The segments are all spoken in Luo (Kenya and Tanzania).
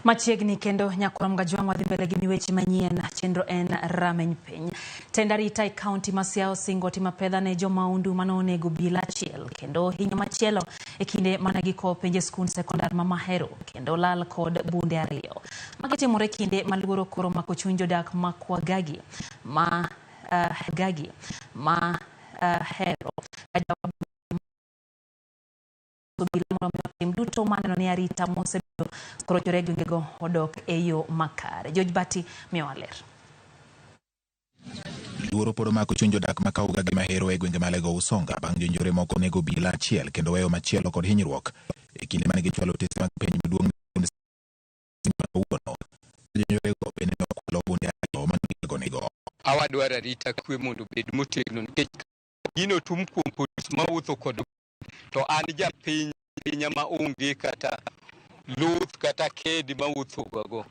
Machiegni kendo nyakuram gajwang' wadhi mbele gi weche manyien chenro en rameny piny. Tendarita e kaunti ma Siaya osingo timo pedho ne jomaundu manonego Obila achiel kendo hinyo machielo e kinde mane gikowo penj skund sekondar ma Mahero kendo lal kod bunde ariyo. Magi timore kinde maluoro koro mako chuny jodak ma Kwagagi ma Hero Obila duto maneno ni arita mosebedo korochore gwengego odok e yo makare. George Bati miyo ler. Luoro pod omako chuny jodak ma Kwagagi Mahero e gwenge ma Alego Usonga bang' jonjore moko nego Obila achiel kendo weyo machielo kod hinyruok e kinde mane gichwalo tese mag penj maduong' jonjore go bende nokwalo bunde ariyo manego. Awadwaro arita kwe mondo obed motegno nikech gino tum kuom polis mawuotho kod to an japiny ma onge kata luth kata kedi mawuotho go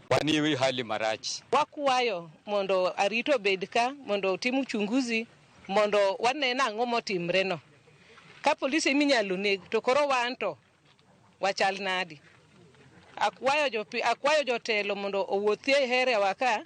wani hali marach. Wakwayo mondo arito bed ka mondo tim uchunguzi mondo wanena ang'o motimre no. Ka polisi minyalo neg to koro wanto wachal nadi. Akwayo jotelo mondo owuothie here waka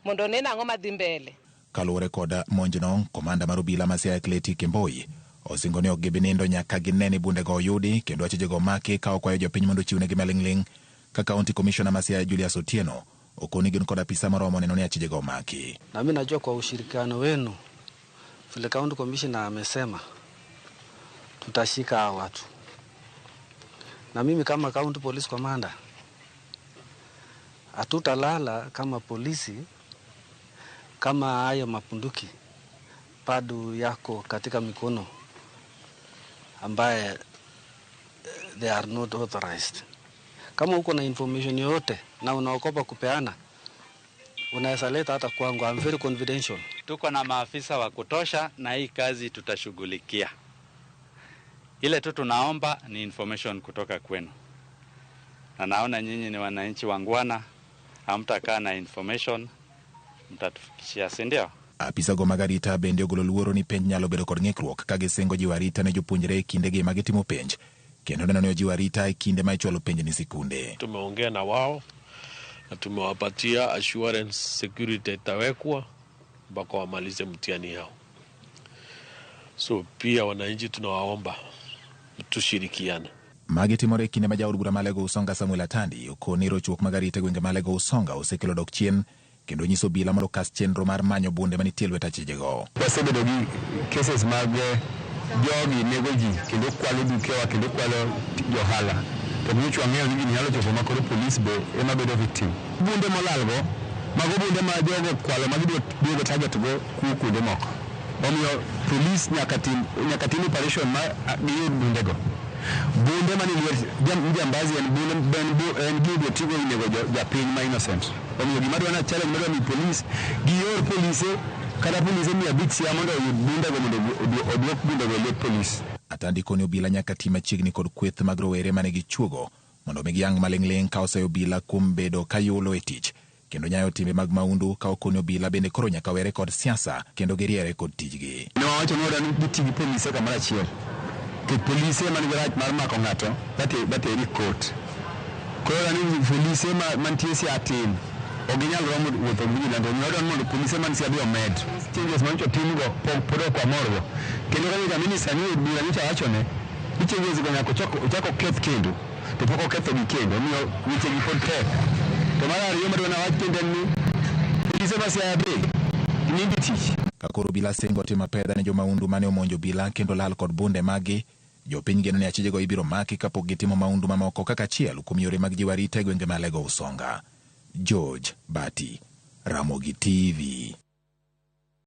mondo nena ang'o madhi mbele. Kaluwore kod monjno, komanda mar Obila ma Siaya Kemboi osingo ni ok gibinindo nyaka ginene bunde go oyudi kendo achijego maki ka okwayo jopiny mondo chiwnegi maling'ling ka County Commissioner ma Siaya Julius Otieno okoni gin kod apisa moromo neno ni achijego maki. Na mimi najua kwa ushirikiano wenu vile County Commissioner amesema tutashika hao watu. Na mimi kama County Police Commander hatutalala kama polisi kama hayo mapunduki bado yako katika mikono ambaye they are not authorized. Kama uko na information yoyote na unaokopa kupeana, unaweza leta hata kwangu. I'm very confidential. Tuko na maafisa wa kutosha na hii kazi tutashughulikia. Ile tu tunaomba ni information kutoka kwenu. Na naona nyinyi ni wananchi wangwana, hamtakaa na information, mtatufikishia, si ndio? Apisa go magarita bende ogolo luoro ni penj nyalo bedo kod ng'ikruok ka gisingo jiwo arita ne jopuonjre e kindegi ma gitimo penj kendo neno ni jiwo arita e kinde ma ichwalo penj ni sikunde. Tumeongea na wao na tumewapatia assurance security itawekwa mpaka wamalize mtihani yao. So pia wananchi tunawaomba tushirikiane. Magi timore kinde ma jaod bura ma Alego Usonga Samuel Atandi okoni rochruok magarita gwenge ma Alego Usonga osekelo dok chien kendo nyiso Obila mondo kas chenro mar manyo bunde manitie lwet achijego. Wasebedo gi cases mag jogi nego ji kendo kwalo dukewa kendo kwalo johala. To micho wang'eyo ni nyalo chopo makoro police be ema bedo victim. Bunde molalgo mago bunde ma jogo kwalo magidwa duogo target go kuonde moko. Omiyo police nyaka tim operation ma giyud bunde go. Bunde mani jambazi en gigo tigo inego japiny ma innocent. Omiyo gimadwa na challenge madwa ni police giyor police kada police mi abitsia mondo oyud bunde go mondo oduok bunde go lwet police. Atandi koni Obila nyaka tima chiegni kod kweth mag rowere mane gichuogo mondo migiyang' maling'ling ka oseyo Obila kuom bedo kayulo e tich kendo nyayo timbe mag maundu ka okoni Obila bende koro nyaka were kod siasa kendo giriere kod tijgi. Ne wawacho ni wadwa ni giti gi police kamoro achiel. Ke police man gi rach mar mako ng'ato bateri court. Koro ni police mantie Siaya tin oginyal romo wuotho Obila to nyodon mondo police man Siaya bi omed. Changes mancho tim go podo kwa morgo. Kendo ka minister ni Obila ni wacho ne changes go nyako chako keth kendo to poko ketho gi kendo miyo weche gi pod tek. To mara ariyo madwa na wach kendo ni police ma Siaya be nindi tich. Kakoro Obila singo timo pedho ne jomaundu mane omonjo Obila kendo lal kod bunde magi, jopiny geno ni achijego ibiro maki kapok gitimo maundu mamoko kaka achiel kuom yore mag jiwo arita e gwenge ma Alego Usonga. George Bati, Ramogi TV.